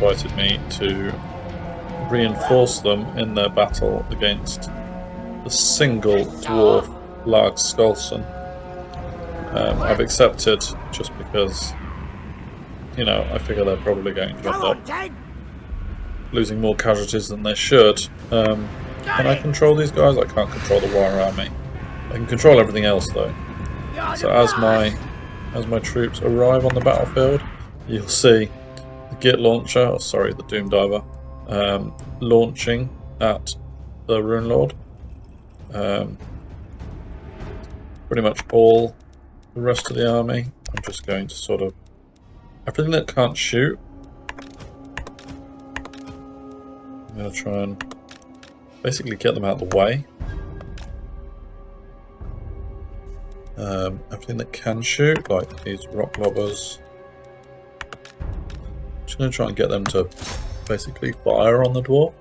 invited me to reinforce them in their battle against the single dwarf Larg Skolson. I've accepted just because, you know, I figure they're probably going to end up losing more casualties than they should. Can I control these guys? I can't control the War Army. I can control everything else though. So as my troops arrive on the battlefield, you'll see the Git launcher, or sorry, the Doom Diver, launching at the Rune Lord. Pretty much all the rest of the army. I'm just going to sort of everything that can't shoot. I'm going to try and basically get them out of the way. Everything that can shoot, like these rock lobbers. Just going to try and get them to basically fire on the dwarf.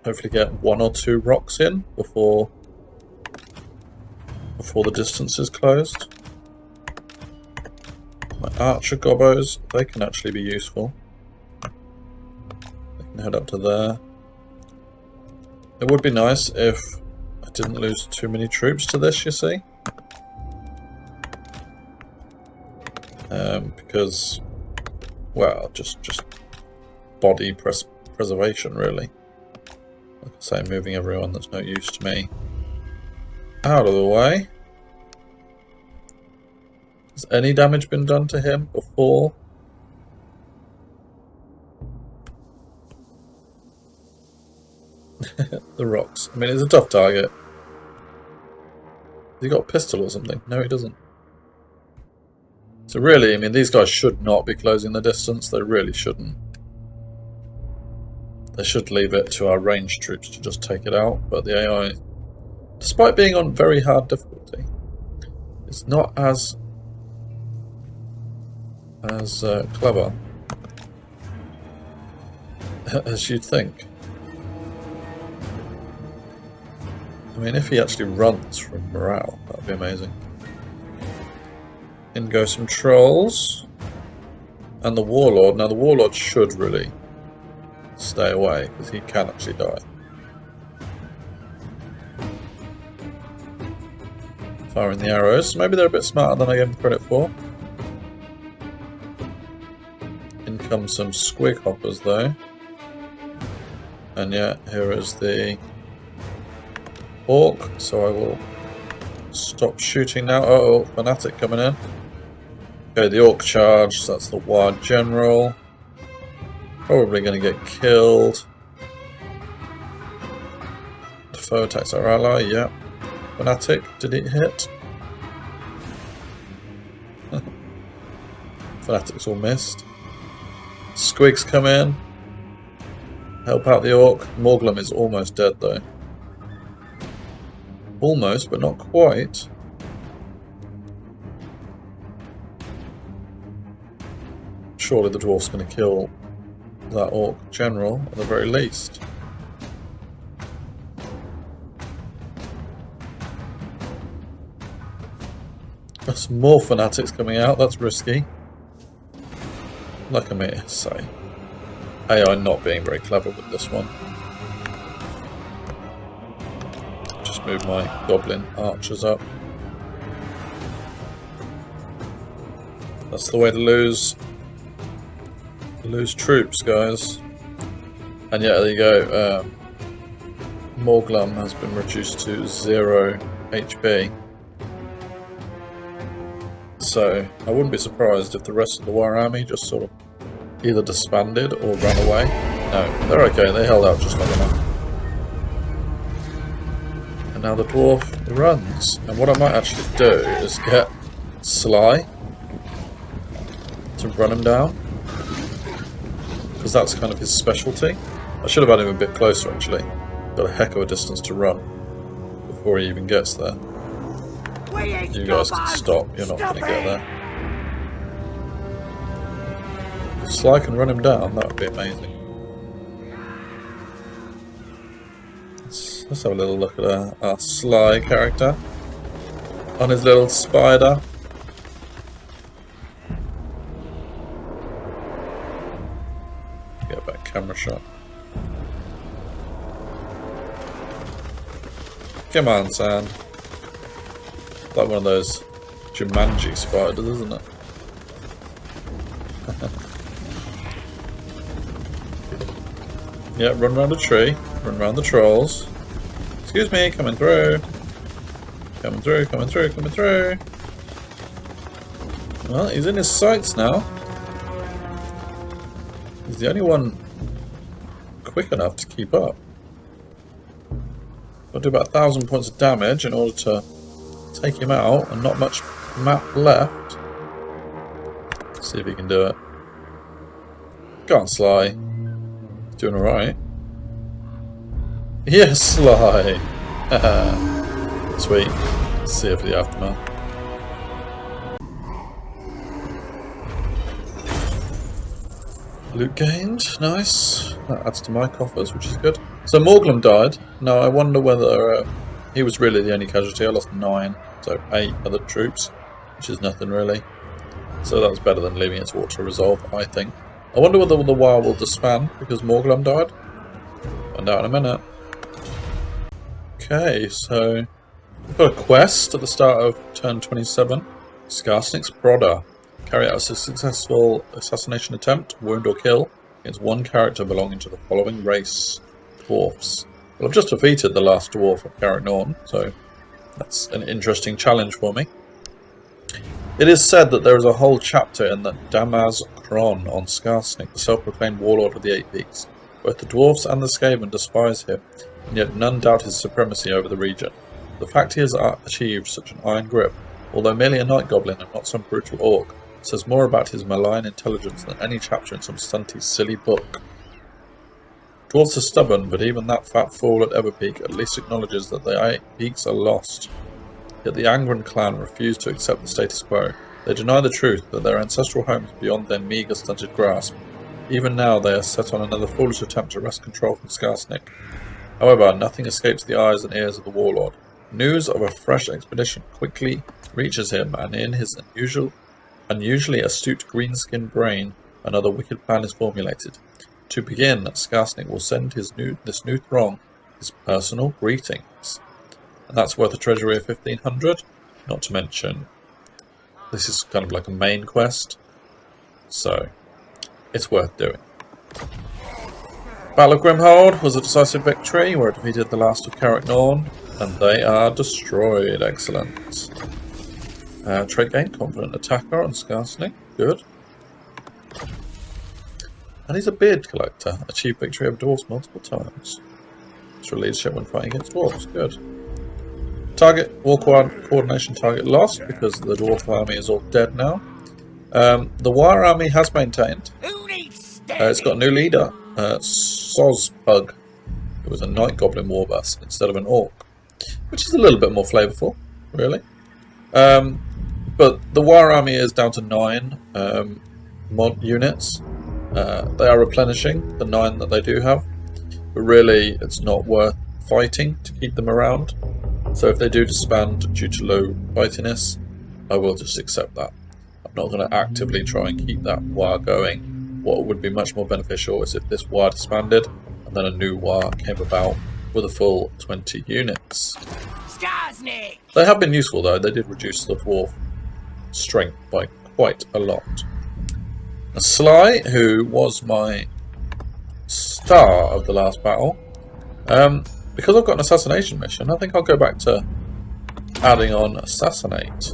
Hopefully get 1 or 2 rocks in before the distance is closed. My archer gobbos, they can actually be useful. They can head up to there. It would be nice if I didn't lose too many troops to this, you see. Because, well, just body preservation, really. Like I say, moving everyone that's no use to me out of the way. Has any damage been done to him before? The rocks. I mean, it's a tough target. Has he got a pistol or something? No, he doesn't. So really, I mean, these guys should not be closing the distance. They really shouldn't. They should leave it to our ranged troops to just take it out. But the AI, despite being on very hard difficulty, it's not as clever as you'd think. I mean, if he actually runs from morale, that would be amazing. In go some trolls. And the warlord. Now the warlord should really stay away, because he can actually die. Firing the arrows. Maybe they're a bit smarter than I gave them credit for. In come some squig hoppers though. And yeah, here is the orc, so I will stop shooting now. Uh-oh, fanatic coming in. Okay, the orc charge, so that's the Ward General. Probably going to get killed. The foe attacks our ally, yeah. Fanatic, did it hit? Fanatic's all missed. Squigs come in. Help out the orc. Morglum is almost dead though. Almost, but not quite. Surely the dwarf's going to kill that orc general at the very least. There's some more fanatics coming out, that's risky. Like I may say. AI not being very clever with this one. Just move my goblin archers up. That's the way to lose troops, guys. And yeah, there you go. Morglum has been reduced to 0 HP. So I wouldn't be surprised if the rest of the War Army just sort of either disbanded or ran away. No, they're okay, they held out just long enough. And now the dwarf runs. And what I might actually do is get Sly to run him down, because that's kind of his specialty. I should have had him a bit closer actually. Got a heck of a distance to run before he even gets there. You guys can stop, you're not going to get there. If Sly can run him down, that would be amazing. Let's have a little look at our Sly character on his little spider. get a better camera shot. Come on, Sand. Like one of those Jumanji spiders, isn't it? Yeah, run around a tree, run around the trolls. Excuse me, coming through. Coming through, coming through, coming through. Well, he's in his sights now. He's the only one quick enough to keep up. I'll do about 1,000 points of damage in order to take him out, and not much map left. Let's see if he can do it. Go on, Sly. He's doing alright. Yes, Sly! Sweet. Let's see if the aftermath. Loot gained, nice. That adds to my coffers, which is good. So Morglum died. Now I wonder whether he was really the only casualty. I lost 9, so 8 other troops, which is nothing really. So that was better than leaving it to auto resolve, I think. I wonder whether the war will disband because Morglum died. Find out in a minute. Okay, so we've got a quest at the start of turn 27. Skarsnik's brother. Carry out a successful assassination attempt, wound or kill, against one character belonging to the following race. Dwarfs. Well, I've just defeated the last dwarf of Carrick-Norton, so that's an interesting challenge for me. It is said that there is a whole chapter in the Damaz Kron on Skarsnik, the self-proclaimed warlord of the Eight Peaks. Both the dwarfs and the Skaven despise him, and yet none doubt his supremacy over the region. The fact he has achieved such an iron grip, although merely a night goblin and not some brutal orc, says more about his malign intelligence than any chapter in some stunty, silly book. Dwarves are stubborn, but even that fat fool at Everpeak at least acknowledges that the Eight Peaks are lost. Yet the Angren clan refuse to accept the status quo. They deny the truth that their ancestral home is beyond their meagre, stunted grasp. Even now they are set on another foolish attempt to wrest control from Skarsnik. However, nothing escapes the eyes and ears of the warlord. News of a fresh expedition quickly reaches him, and in his unusually astute green-skinned brain, another wicked plan is formulated. To begin, Skarsnik will send this new throng his personal greetings. And that's worth a treasury of 1,500, not to mention this is kind of like a main quest, so it's worth doing. Battle of Grimhold was a decisive victory where it defeated the last of Carrick-Norton, and they are destroyed. Excellent. Trait gain, confident attacker on Skarsnik, good. And he's a beard collector. Achieved victory over dwarves multiple times. Extra leadership when fighting against dwarves, good. Target, war coordination target lost because the dwarf army is all dead now. The War army has maintained. It's got a new leader, Sozpug, who was a night goblin warbus instead of an orc, which is a little bit more flavourful, really. But the War army is down to 9 mod units. They are replenishing the 9 that they do have, but really it's not worth fighting to keep them around. So if they do disband due to low fightiness, I will just accept that. I'm not going to actively try and keep that war going. What would be much more beneficial is if this war disbanded and then a new war came about with a full 20 units. Skarsnik! They have been useful though. They did reduce the dwarf strength by quite a lot. Sly, who was my star of the last battle, because I've got an assassination mission, I think I'll go back to adding on assassinate.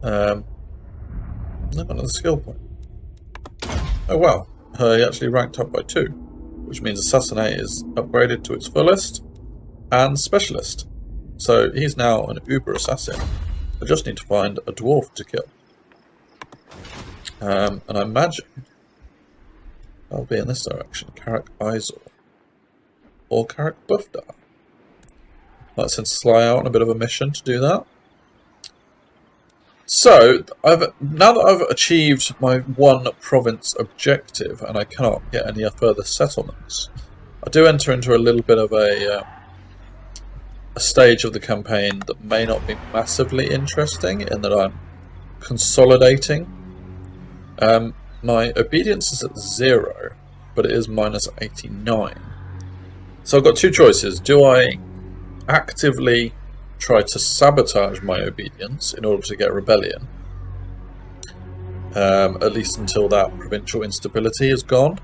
I've got another skill point. Oh wow, he actually ranked up by 2, which means assassinate is upgraded to its fullest, and specialist. So he's now an uber assassin. I just need to find a dwarf to kill. And I imagine I'll be in this direction. Carrick Izor. Or Carrick Buffdar. Might send Sly out on a bit of a mission to do that. So, now that I've achieved my 1 province objective and I cannot get any further settlements, I do enter into a little bit of a stage of the campaign that may not be massively interesting in that I'm consolidating. my obedience is at 0, but it is minus 89. So I've got two choices. Do I actively try to sabotage my obedience in order to get rebellion? At least until that provincial instability is gone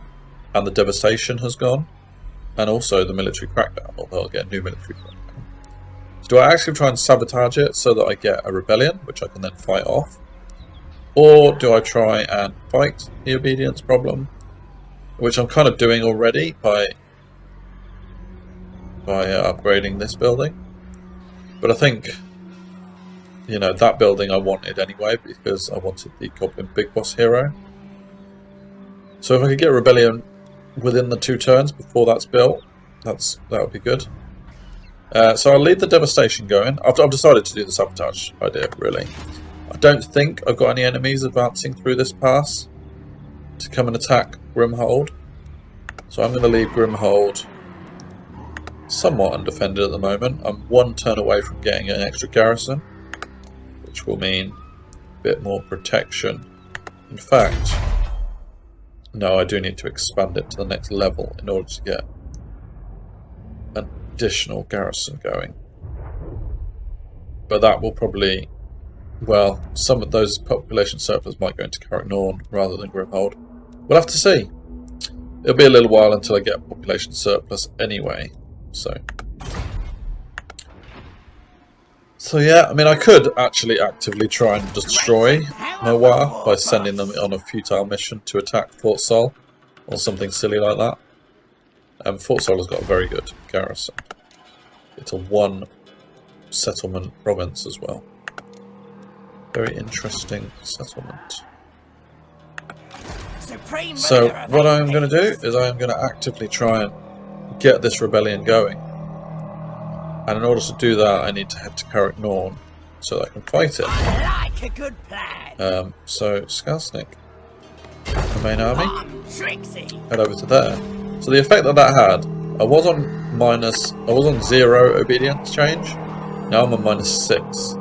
and the devastation has gone, and also the military crackdown, although I'll get a new military crackdown. So do I actually try and sabotage it so that I get a rebellion, which I can then fight off? Or do I try and fight the obedience problem, which I'm kind of doing already by upgrading this building? But I think, you know, that building I wanted anyway because I wanted the Goblin Big Boss hero. So if I could get a rebellion within the 2 turns before that's built, that would be good. So I'll leave the devastation going. I've decided to do the sabotage idea, really. I don't think I've got any enemies advancing through this pass to come and attack Grimhold. So I'm going to leave Grimhold somewhat undefended at the moment. I'm 1 turn away from getting an extra garrison, which will mean a bit more protection. In fact, no, I do need to expand it to the next level in order to get an additional garrison going. But that will probably, well, some of those population surplus might go into Carricknorn rather than Grimhold. We'll have to see. It'll be a little while until I get a population surplus anyway, so yeah, I mean, I could actually actively try and destroy Noir by sending them on a futile mission to attack Fort Sol, or something silly like that. Fort Sol has got a very good garrison. It's a 1 settlement province as well. Very interesting settlement. So what I'm going to do is I am going to actively try and get this rebellion going. And in order to do that, I need to head to Carricknorn so that I can fight it. I like a good plan. So Skarsnik, the main army, Trixie. head over to there. So the effect that had, I was on 0 obedience change. Now I'm on -6.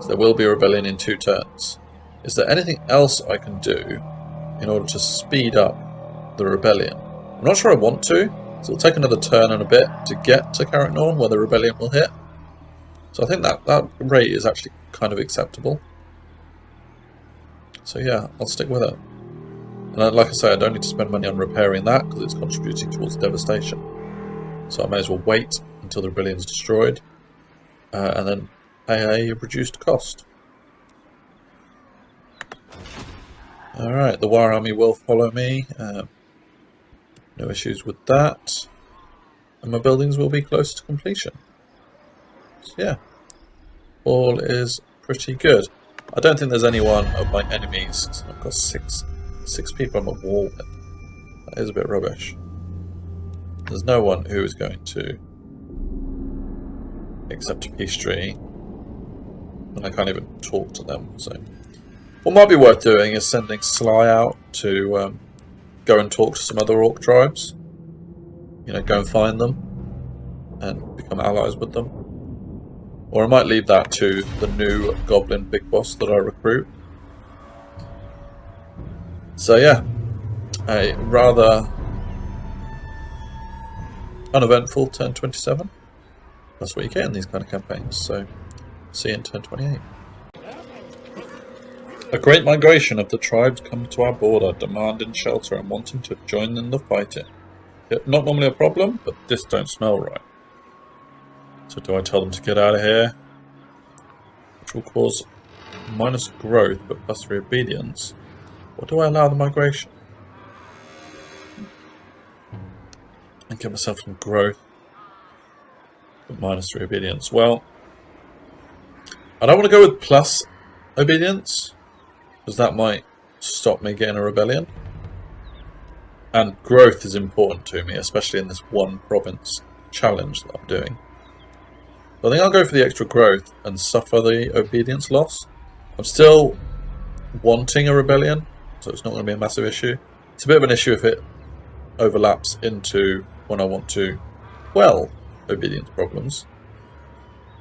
So there will be a rebellion in 2 turns. Is there anything else I can do in order to speed up the rebellion? I'm not sure I want to. So it'll take another turn and a bit to get to Carricknorn where the rebellion will hit. So I think that rate is actually kind of acceptable. So yeah, I'll stick with it. And like I say, I don't need to spend money on repairing that because it's contributing towards devastation. So I may as well wait until the rebellion is destroyed and then pay a reduced cost. Alright, the War Army will follow me. No issues with that. And my buildings will be close to completion. So yeah, all is pretty good. I don't think there's any one of my enemies. So I've got six people on my wall. That is a bit rubbish. There's no one who is going to accept a peace treaty. And I can't even talk to them. So what might be worth doing is sending Sly out to go and talk to some other orc tribes. You know, go and find them and become allies with them. Or I might leave that to the new Goblin Big Boss that I recruit. So yeah, a rather uneventful turn 27. That's what you get in these kind of campaigns. So see you in turn 28. A great migration of the tribes come to our border, demanding shelter and wanting to join in the fighting. Yet not normally a problem, but this don't smell right. So do I tell them to get out of here? Which will cause minus growth, but plus 3 obedience. Or do I allow the migration? And get myself some growth, but minus 3 obedience. Well, I don't want to go with plus obedience, because that might stop me getting a rebellion. And growth is important to me, especially in this 1 province challenge that I'm doing. So I think I'll go for the extra growth and suffer the obedience loss. I'm still wanting a rebellion, so it's not going to be a massive issue. It's a bit of an issue if it overlaps into when I want to quell obedience problems.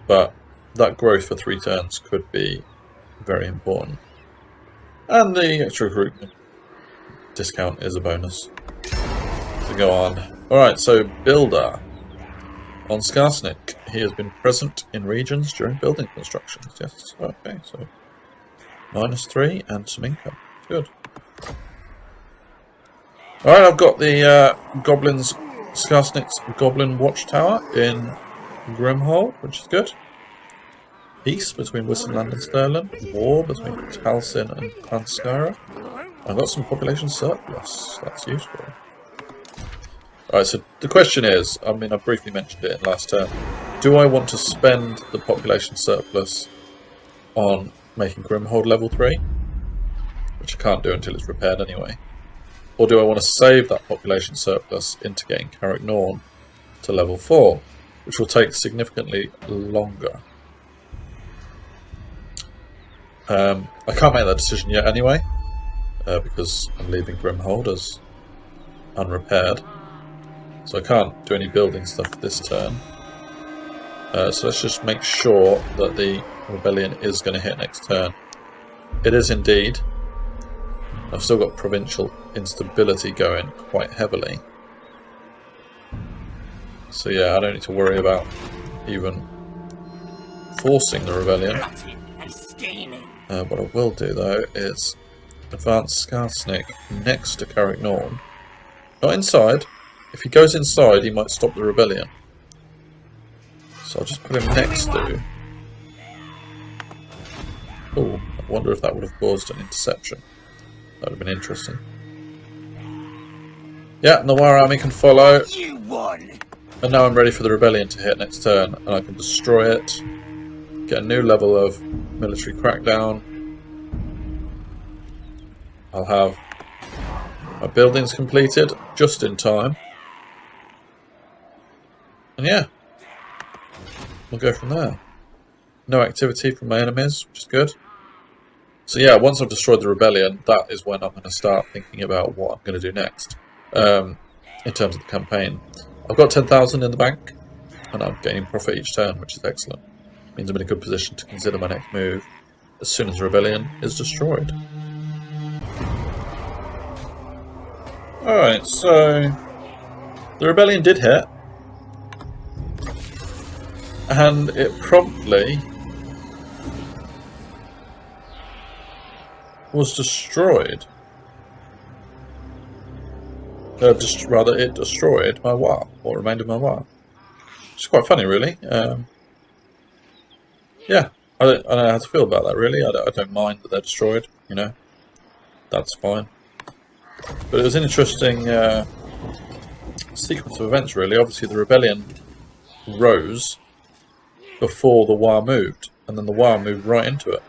But that growth for 3 turns could be very important. And the extra recruitment discount is a bonus. So go on. Alright, so builder. On Skarsnik, he has been present in regions during building constructions. Yes, okay, so -3 and some income. Good. Alright, I've got the Skarsnik's Goblin Watchtower in Grimhold, which is good. Peace between Wissenland and Stirland. War between Talsin and Kranskara. I've got some population surplus. That's useful. Alright, so the question is, I mean, I briefly mentioned it in last turn. Do I want to spend the population surplus on making Grimhold level 3? Which I can't do until it's repaired anyway. Or do I want to save that population surplus into getting Carrick Norn to level 4? Which will take significantly longer. I can't make that decision yet anyway. Because I'm leaving Grimhold as unrepaired. So I can't do any building stuff this turn. So let's just make sure that the rebellion is going to hit next turn. It is indeed. I've still got provincial instability going quite heavily. So yeah, I don't need to worry about even forcing the rebellion. What I will do though is advance Skarsnik next to Carrick Norn. Not inside. If he goes inside, he might stop the rebellion. So I'll just put him next to. Oh, I wonder if that would have caused an interception. That would have been interesting. Yeah, and the War Army can follow. You won. And now I'm ready for the rebellion to hit next turn, and I can destroy it. Get a new level of military crackdown. I'll have my buildings completed just in time. And yeah, we'll go from there. No activity from my enemies, which is good. So yeah, once I've destroyed the rebellion, that is when I'm going to start thinking about what I'm going to do next. In terms of the campaign. I've got 10,000 in the bank, and I'm gaining profit each turn, which is excellent. Means I'm in a good position to consider my next move as soon as the rebellion is destroyed. Alright, so the rebellion did hit. And it promptly was destroyed. Rather, it destroyed my War, what remained of my War. Which is quite funny, really. Yeah, I don't know how to feel about that, really. I don't mind that they're destroyed, you know. That's fine. But it was an interesting sequence of events, really. Obviously, the rebellion rose before the War moved, and then the War moved right into it.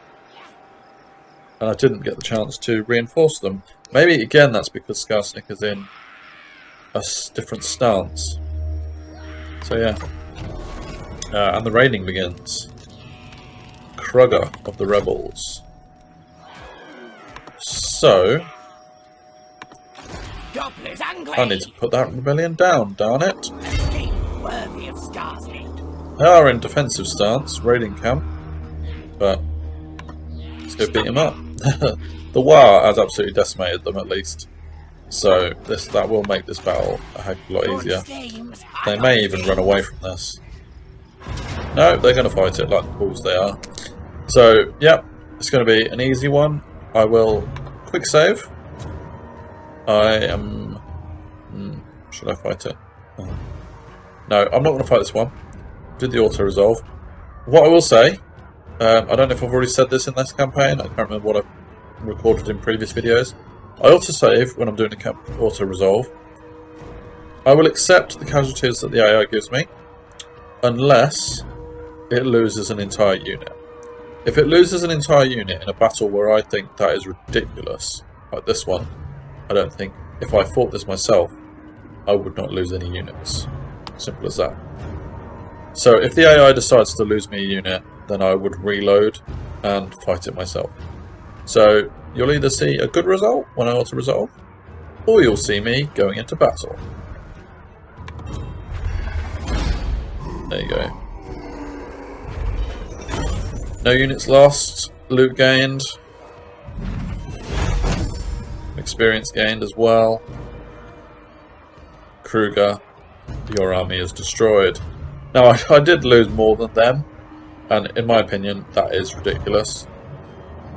And I didn't get the chance to reinforce them. Maybe, again, that's because Skarsnik is in a different stance. So, yeah. And the raiding begins. Krugger of the rebels. So, I need to put that rebellion down, darn it. Worthy of Skarsnik. They are in defensive stance, raiding camp, but let's go beat him up. The War has absolutely decimated them, at least. So that will make this battle a heck of a lot easier. They may even run away from this. No, they're going to fight it like the fools they are. So, yeah, it's going to be an easy one. I will quick save. I am... should I fight it? No, I'm not going to fight this one. Did the auto-resolve. What I will say, I don't know if I've already said this in this campaign. I can't remember what I've recorded in previous videos. I auto-save when I'm doing a auto-resolve. I will accept the casualties that the AI gives me, unless it loses an entire unit. If it loses an entire unit in a battle where I think that is ridiculous, like this one, I don't think, if I fought this myself, I would not lose any units. Simple as that. So if the AI decides to lose me a unit, then I would reload and fight it myself. So you'll either see a good result when I auto-resolve, or you'll see me going into battle. There you go. No units lost, loot gained. Some experience gained as well. Kruger, your army is destroyed. Now, I did lose more than them, and in my opinion, that is ridiculous.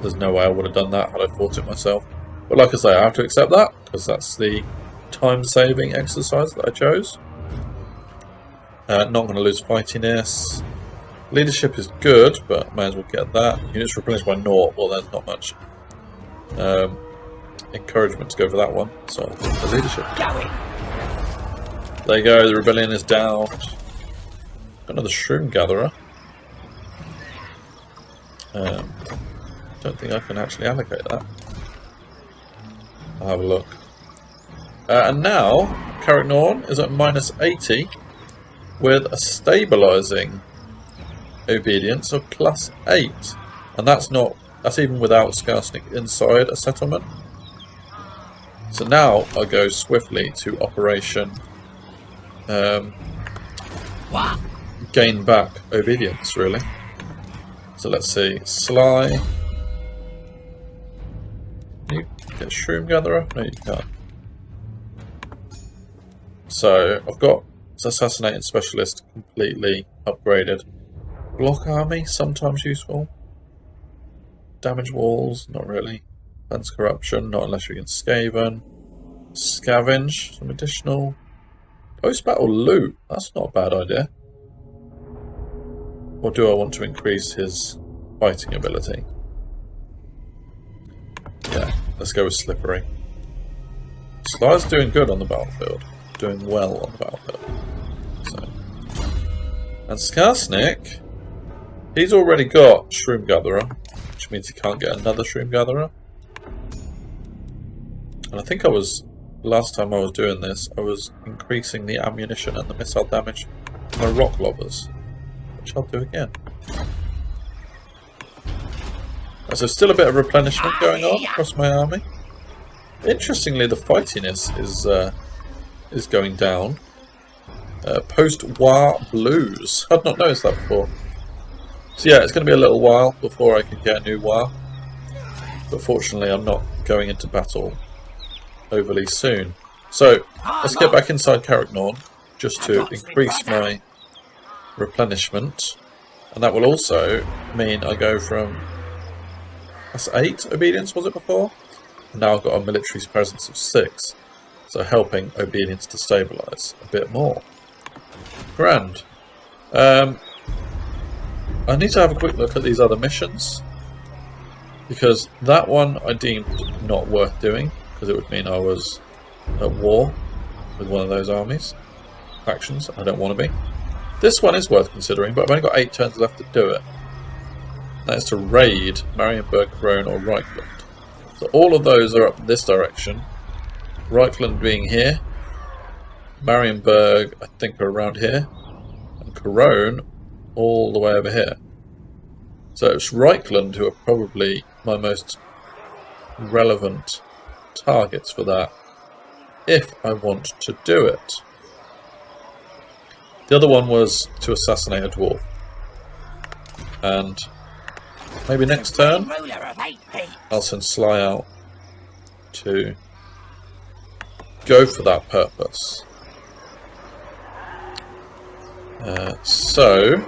There's no way I would have done that had I fought it myself. But like I say, I have to accept that, because that's the time-saving exercise that I chose. Not going to lose fightiness. Leadership is good, but may as well get that. Units replenished by 0. Well, there's not much encouragement to go for that one. So I'll take the leadership. There you go, the rebellion is down. Another shroom gatherer. Don't think I can actually allocate that. I'll have a look. And now, Carrick Norn is at minus 80 with a stabilising obedience of plus 8. And that's even without Skarsnik inside a settlement. So now I'll go swiftly to Operation gain back obedience, really. So let's see, Sly. Can you get Shroom Gatherer? No, you can't. So I've got Assassinating Specialist completely upgraded. Block Army, sometimes useful. Damage Walls, not really. Defense Corruption, not unless you're against Skaven. Scavenge, some additional. Post-battle loot, that's not a bad idea. Or do I want to increase his fighting ability? Yeah, let's go with Slippery. Sly's doing good on the battlefield. Doing well on the battlefield. So. And Skarsnik, he's already got Shroom Gatherer, which means he can't get another Shroom Gatherer. And I think last time I was doing this, I was increasing the ammunition and the missile damage from my rock lobbers, which I'll do again. So still a bit of replenishment going on across my army. Interestingly, the fightiness is going down. Post-war blues. I'd not noticed that before. So yeah, it's going to be a little while before I can get a new war. But fortunately, I'm not going into battle overly soon. So let's get back inside Carrick Norn just to increase my replenishment, and that will also mean I go from that's 8 obedience, was it before? And now I've got a military presence of 6, so helping obedience to stabilise a bit more. Grand. I need to have a quick look at these other missions, because that one I deemed not worth doing, because it would mean I was at war with one of those armies, factions. I don't want to be. This one is worth considering, but I've only got 8 turns left to do it. That is to raid Marienburg, Crone or Reichland. So all of those are up this direction. Reichland being here. Marienburg, I think, are around here. And Crone all the way over here. So it's Reichland who are probably my most relevant targets for that, if I want to do it. The other one was to assassinate a dwarf. And maybe next turn I'll send Sly out to go for that purpose. So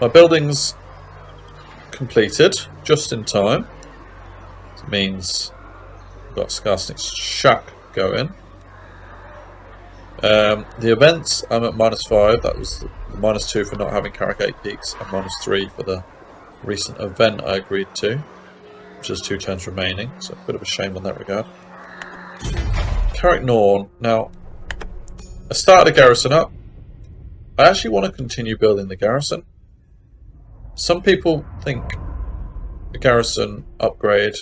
my building's completed just in time. It means I've got Skarsnik's shack going. The events, I'm at -5. That was the -2 for not having Carrick 8 peaks, and -3 for the recent event I agreed to, which is 2 turns remaining, so a bit of a shame on that regard. Carrick Norn. Now, I started a garrison up. I actually want to continue building the garrison. Some people think a garrison upgrade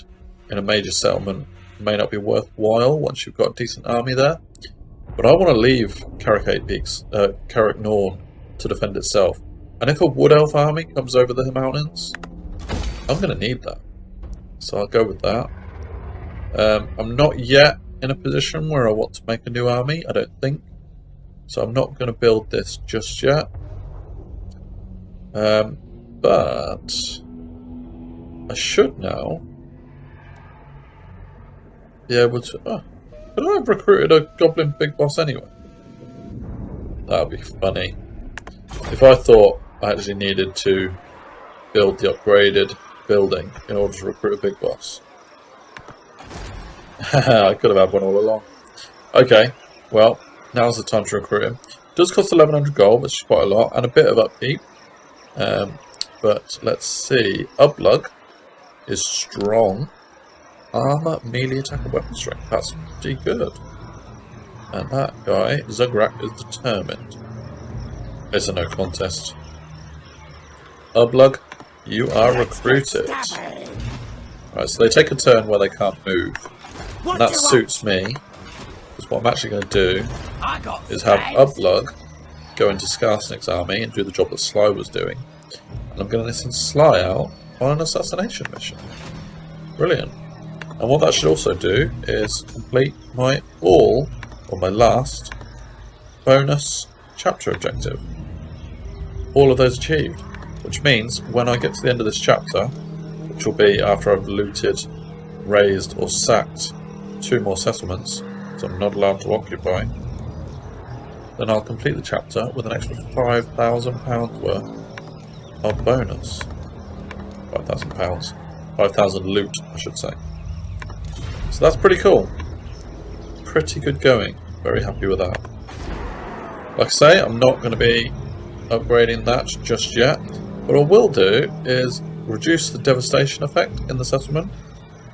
in a major settlement may not be worthwhile once you've got a decent army there. But I want to leave Carrick 8 Peaks, Carrick Norn, to defend itself. And if a Wood Elf army comes over the mountains, I'm going to need that. So I'll go with that. I'm not yet in a position where I want to make a new army, I don't think. So I'm not going to build this just yet. But I should now be able to... Oh, could I have recruited a goblin big boss anyway? That would be funny. If I thought I actually needed to build the upgraded building in order to recruit a big boss. I could have had one all along. Okay, well, now's the time to recruit him. It does cost 1100 gold, which is quite a lot, and a bit of upkeep. But let's see. Uplug is strong. Armor, melee attack, and weapon strength. That's pretty good. And that guy, Zugrak, is determined. It's a no contest. Ublug, you are recruited. Right, so they take a turn where they can't move. And that suits me. Because what I'm actually going to do is have Ublug go into Skarsnik's army and do the job that Sly was doing. And I'm going to send Sly out on an assassination mission. Brilliant. And what that should also do is complete my my last bonus chapter objective. All of those achieved. Which means when I get to the end of this chapter, which will be after I've looted, razed or sacked 2 more settlements that I'm not allowed to occupy, then I'll complete the chapter with an extra £5,000 worth of bonus. £5,000. 5,000 loot, I should say. So that's pretty cool. Pretty good going. Very happy with that. Like I say, I'm not going to be upgrading that just yet. What I will do is reduce the devastation effect in the settlement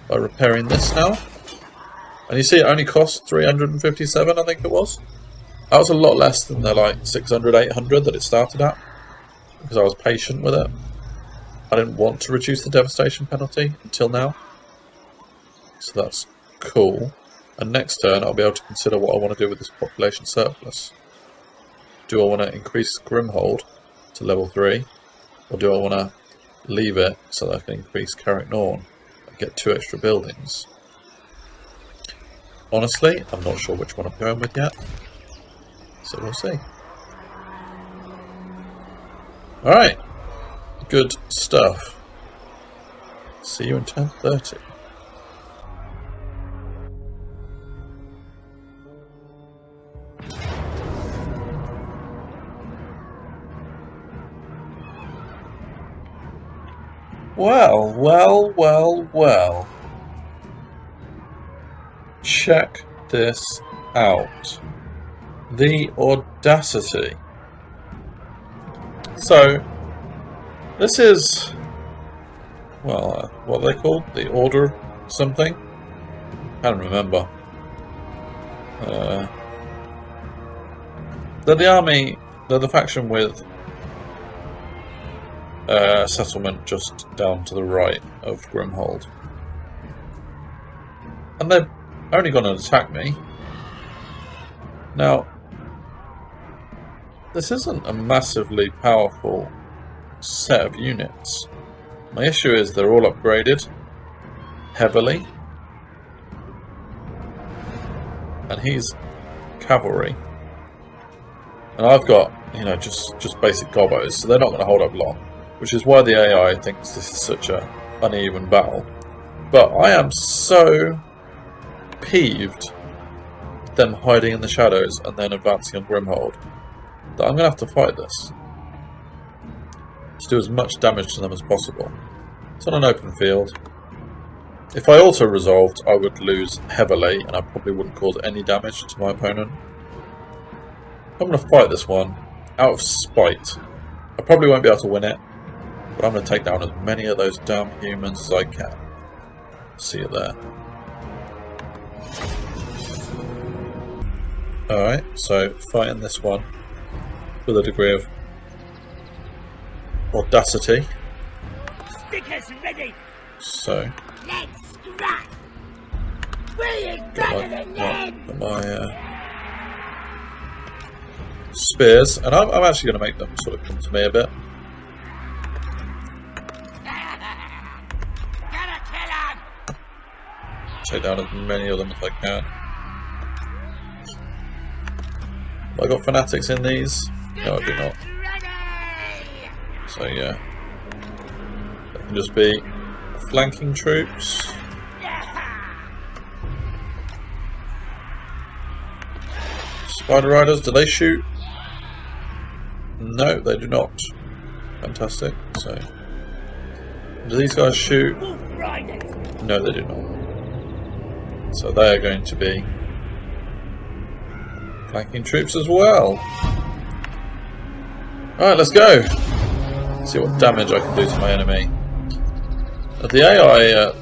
by repairing this now. And you see it only costs 357, I think it was. That was a lot less than the like 600, 800 that it started at. Because I was patient with it. I didn't want to reduce the devastation penalty until now. So that's cool. And next turn I'll be able to consider what I want to do with this population surplus. Do I want to increase Grimhold to level 3? Or do I want to leave it so that I can increase Carrick Norn and get 2 extra buildings? Honestly, I'm not sure which one I'm going with yet. So we'll see. Alright. Good stuff. See you in turn 30. Well. Check this out. The audacity. So, this is, well, what are they called? The Order something? Can't remember. They're the army, they're the faction with settlement just down to the right of Grimhold. And they're only going to attack me. Now, this isn't a massively powerful set of units. My issue is they're all upgraded heavily. And he's cavalry. And I've got, you know, just basic gobos, so they're not going to hold up long. Which is why the AI thinks this is such a uneven battle. But I am so peeved with them hiding in the shadows and then advancing on Grimhold that I'm going to have to fight this. To do as much damage to them as possible. It's on an open field. If I auto-resolved, I would lose heavily and I probably wouldn't cause any damage to my opponent. I'm going to fight this one out of spite. I probably won't be able to win it. But I'm going to take down as many of those damn humans as I can. See you there. Alright, so fighting this one with a degree of audacity. Stickers ready. So, Let's scrap. Brilliant than my spears, and I'm actually going to make them sort of come to me a bit. Take down as many of them as I can. Have I got fanatics in these? No, I do not. So yeah, they can just be flanking troops. Spider Riders, do they shoot? No, they do not. Fantastic. So, do these guys shoot? No, they do not. So they are going to be flanking troops as well. Alright, let's go. See what damage I can do to my enemy. The AI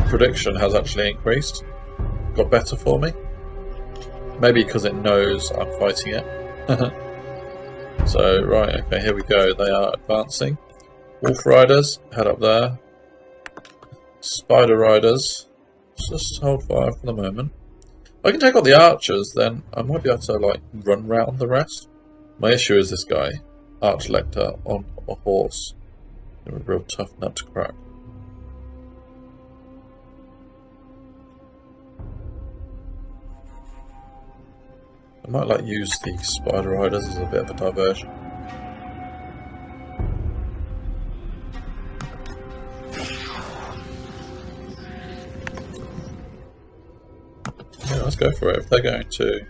prediction has actually increased. Got better for me. Maybe because it knows I'm fighting it. So, right, okay, here we go. They are advancing. Wolf Riders, head up there. Spider Riders, just hold fire for the moment. If I can take out the archers, then I might be able to, like, run round the rest. My issue is this guy, Arch-Lector, on a horse. They're a real tough nut to crack. I might like use the Spider Riders as a bit of a diversion. Yeah, let's go for it. If they're going to,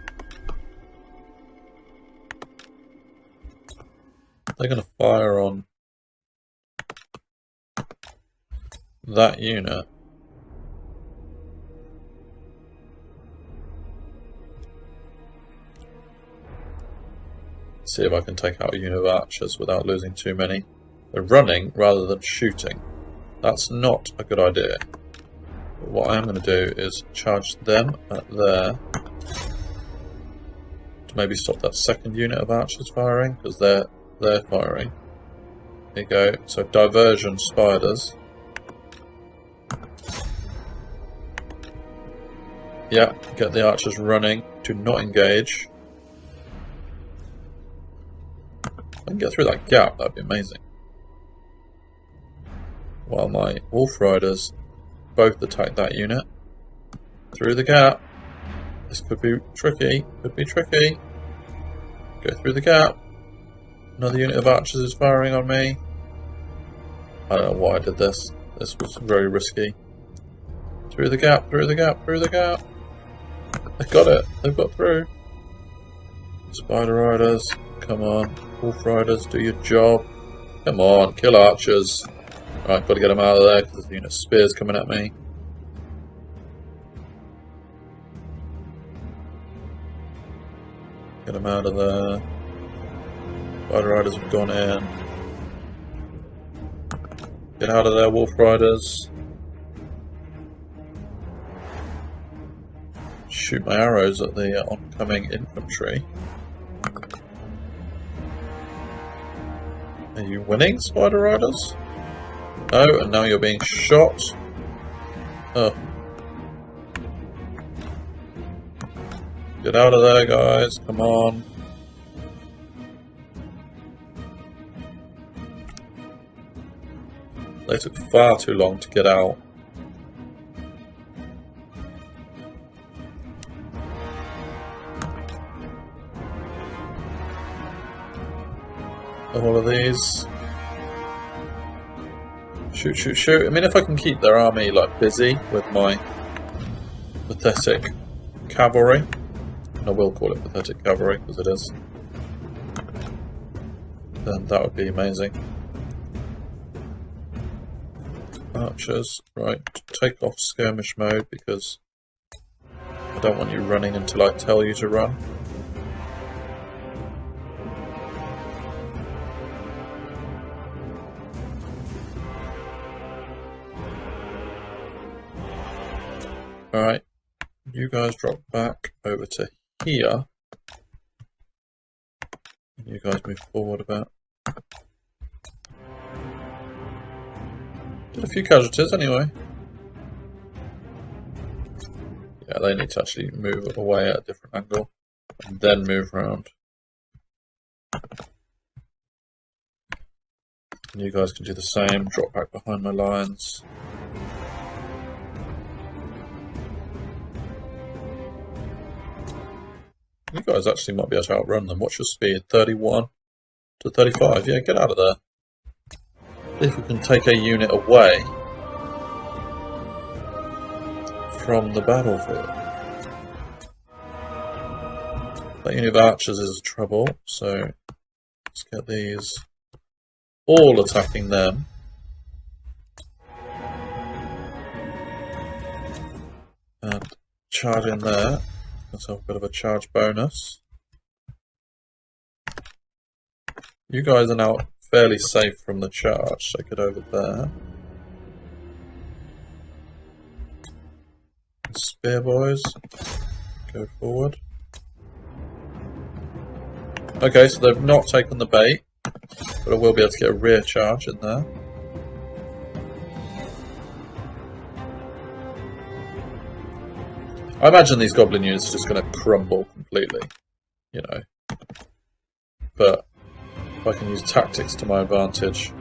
fire on that unit. See if I can take out a unit of archers without losing too many. They're running rather than shooting. That's not a good idea. But what I am going to do is charge them at there to maybe stop that second unit of archers firing, because they're firing. There you go. So diversion spiders. Yeah, get the archers running. Do not engage. If I can get through that gap, that'd be amazing. While my Wolf Riders both attack that unit. Through the gap. This could be tricky. Could be tricky. Go through the gap. Another unit of archers is firing on me. I don't know why I did this. This was very risky. Through the gap, through the gap, through the gap. They got it. They've got through. Spider Riders, come on. Wolf Riders, do your job. Come on, kill archers. Right, got to get them out of there because there's a unit of spears coming at me. Get them out of there. Spider Riders have gone in. Get out of there, Wolf Riders. Shoot my arrows at the oncoming infantry. Are you winning, Spider Riders? No, and now you're being shot. Oh. Get out of there, guys. Come on. They took far too long to get out. All of these. Shoot, shoot, shoot. I mean, if I can keep their army, like, busy with my pathetic cavalry. And I will call it pathetic cavalry, because it is. Then that would be amazing. Archers. Right, take off skirmish mode, because I don't want you running until I tell you to run. Alright, you guys drop back over to here. You guys move forward a bit. Did a few casualties anyway. Yeah, they need to actually move away at a different angle and then move around. And you guys can do the same, drop back behind my lines. You guys actually might be able to outrun them. What's your speed? 31 to 35. Yeah, get out of there. If we can take a unit away from the battlefield. That unit of archers is trouble, so let's get these all attacking them. And charge in there. Let's have a bit of a charge bonus. You guys are now fairly safe from the charge, so get over there. Spear boys, go forward. Okay, so they've not taken the bait, but I will be able to get a rear charge in there. I imagine these goblin units are just going to crumble completely, you know. But if I can use tactics to my advantage,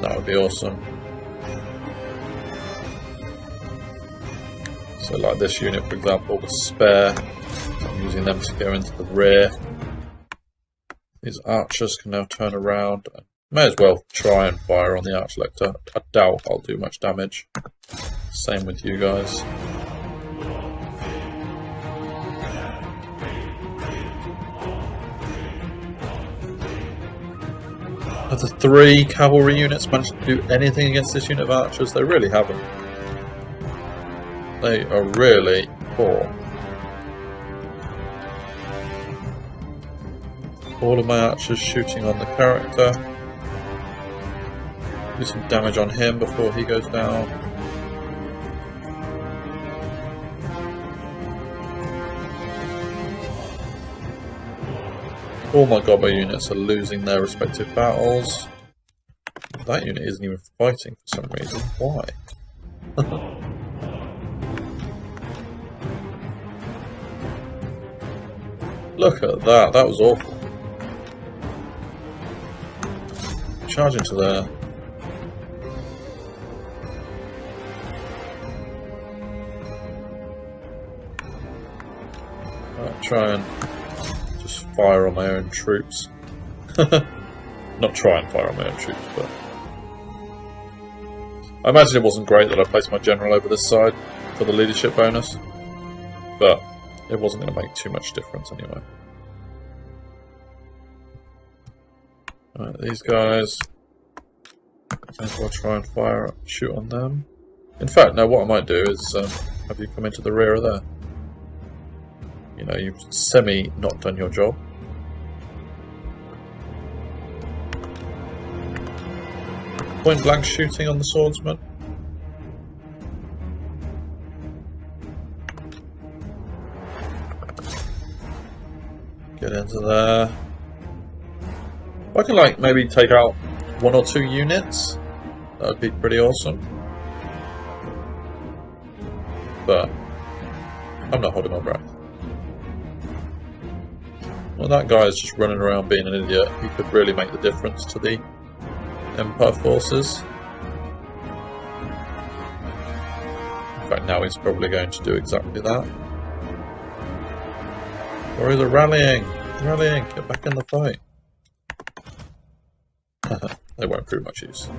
that would be awesome. So like this unit, for example, the spare, I'm using them to go into the rear. These archers can now turn around. May as well try and fire on the arch-lector. I doubt I'll do much damage. Same with you guys. Have the 3 cavalry units managed to do anything against this unit of archers? They really haven't. They are really poor. All of my archers shooting on the character. Do some damage on him before he goes down. All my goblin units are losing their respective battles. That unit isn't even fighting for some reason. Why? Look at that, that was awful. Charge into there. Right, try and just fire on my own troops. Not try and fire on my own troops, but... I imagine it wasn't great that I placed my general over this side for the leadership bonus, but it wasn't going to make too much difference anyway. Alright, these guys, I'll try and shoot on them. In fact, now what I might do is have you come into the rear of there. You know, you've not done your job. Point blank shooting on the swordsman. Get into there. I can like maybe take out 1 or 2 units. That would be pretty awesome. But I'm not holding my breath. Well, that guy is just running around being an idiot. He could really make the difference to the Empire forces. In fact, now he's probably going to do exactly that. Or is it rallying? Rallying! Get back in the fight. They won't prove much use.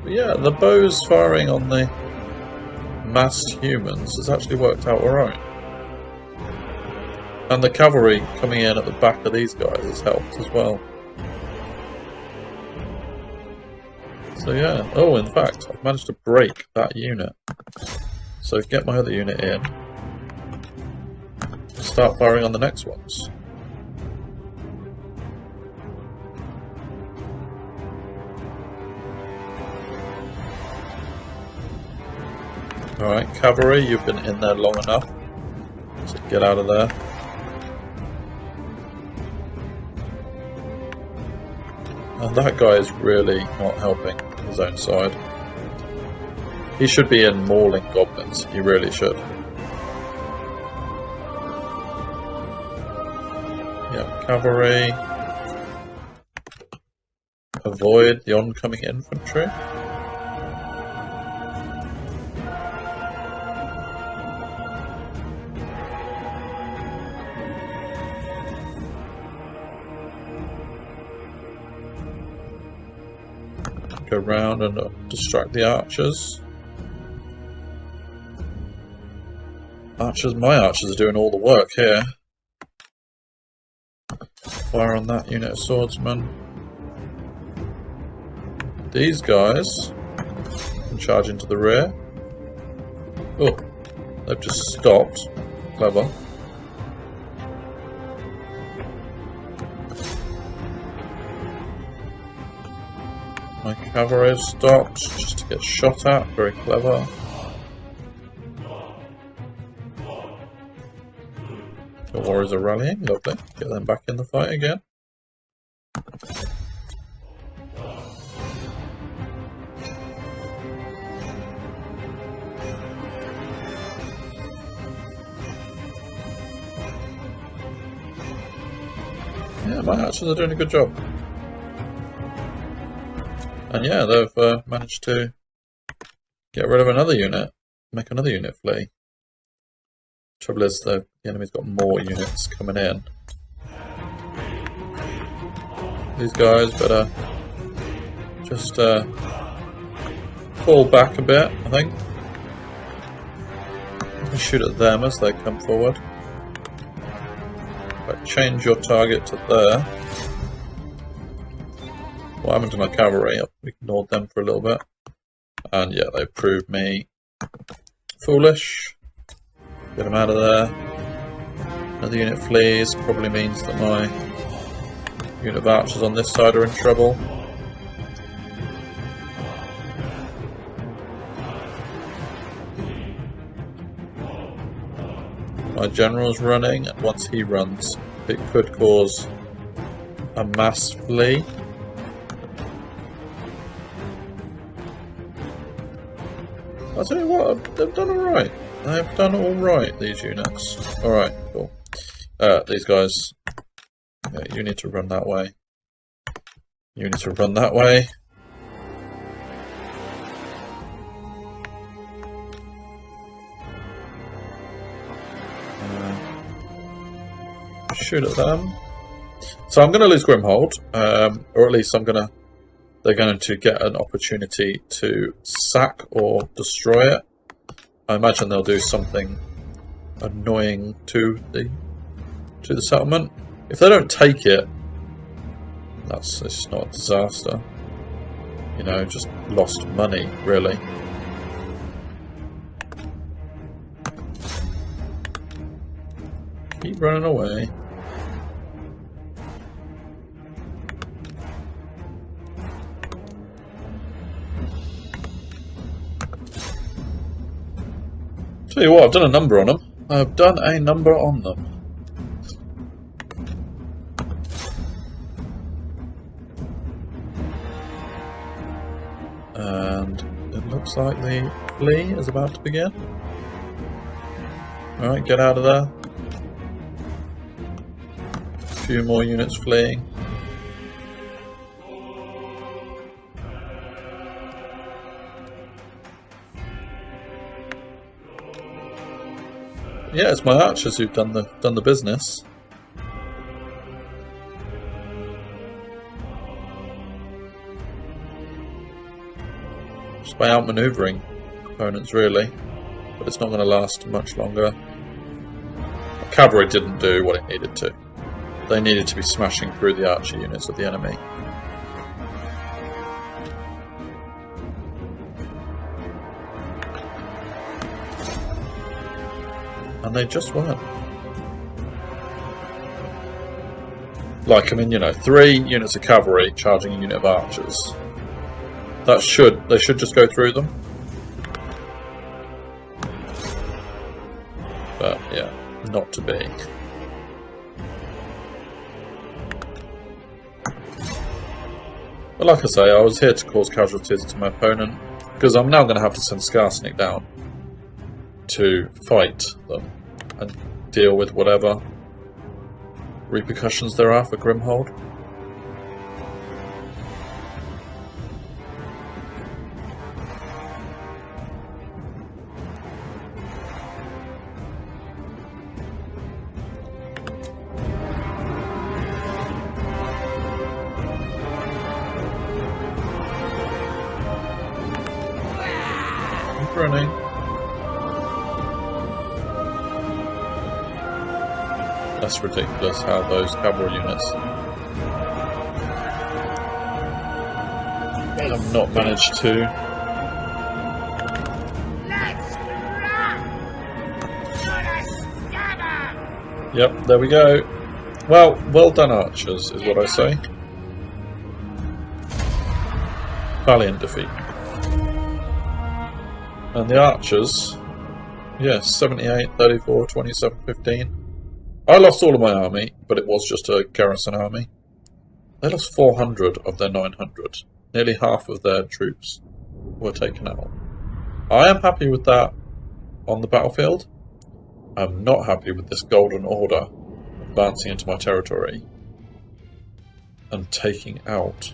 But yeah, the bows firing on the massed humans has actually worked out alright. And the cavalry coming in at the back of these guys has helped as well. So yeah, oh in fact, I've managed to break that unit. So get my other unit in. And start firing on the next ones. Alright, cavalry, you've been in there long enough. So get out of there. And that guy is really not helping his own side. He should be in mauling goblins, he really should. Yeah, cavalry. Avoid the oncoming infantry. Go round and distract the archers. Archers, my archers are doing all the work here. Fire on that unit of swordsmen. These guys can charge into the rear. Oh, they've just stopped. Clever. My cavalry have stopped just to get shot at. Very clever. The warriors are rallying. Lovely. Get them back in the fight again. Yeah, my archers are doing a good job. And yeah, they've managed to get rid of another unit, make another unit flee. Trouble is, the enemy's got more units coming in. These guys better just fall back a bit, I think. Shoot at them as they come forward. But change your target to there. What happened to my cavalry? I've ignored them for a little bit. And yeah, they proved me foolish. Get them out of there. Another unit flees. Probably means that my unit of archers on this side are in trouble. My general's running, and once he runs, it could cause a mass flee. I'll tell you what, they've done alright. They've done alright, these units. Alright, cool. These guys, yeah, you need to run that way. You need to run that way. Shoot at them. So I'm going to lose Grimhold, or at least they're going to get an opportunity to sack or destroy it. I imagine they'll do something annoying to the settlement. If they don't take it, it's not a disaster. You know, just lost money, really. Keep running away. Tell you what, I've done a number on them. I've done a number on them. And it looks like the flee is about to begin. Alright, get out of there. A few more units fleeing. Yeah, it's my archers who've done the business. Just by outmaneuvering opponents, really. But it's not going to last much longer. The cavalry didn't do what it needed to. They needed to be smashing through the archer units of the enemy. And they just weren't. Like, I mean, you know, 3 units of cavalry charging a unit of archers. They should just go through them. But, yeah, not to be. But like I say, I was here to cause casualties to my opponent, because I'm now going to have to send Skarsnik down to fight them and deal with whatever repercussions there are for Grimhold. Keep running. That's ridiculous how those cavalry units have not managed to. Let's rock! Not a stabber! Yep, there we go. Well done, archers, is what I say. Valiant defeat. And the archers, yes, 78, 34, 27, 15. I lost all of my army, but it was just a garrison army. They lost 400 of their 900. Nearly half of their troops were taken out. I am happy with that on the battlefield. I'm not happy with this Golden Order advancing into my territory and taking out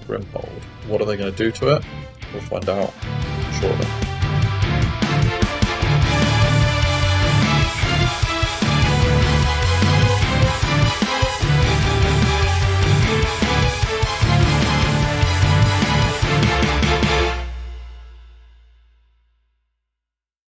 Grimhold. What are they going to do to it? We'll find out shortly.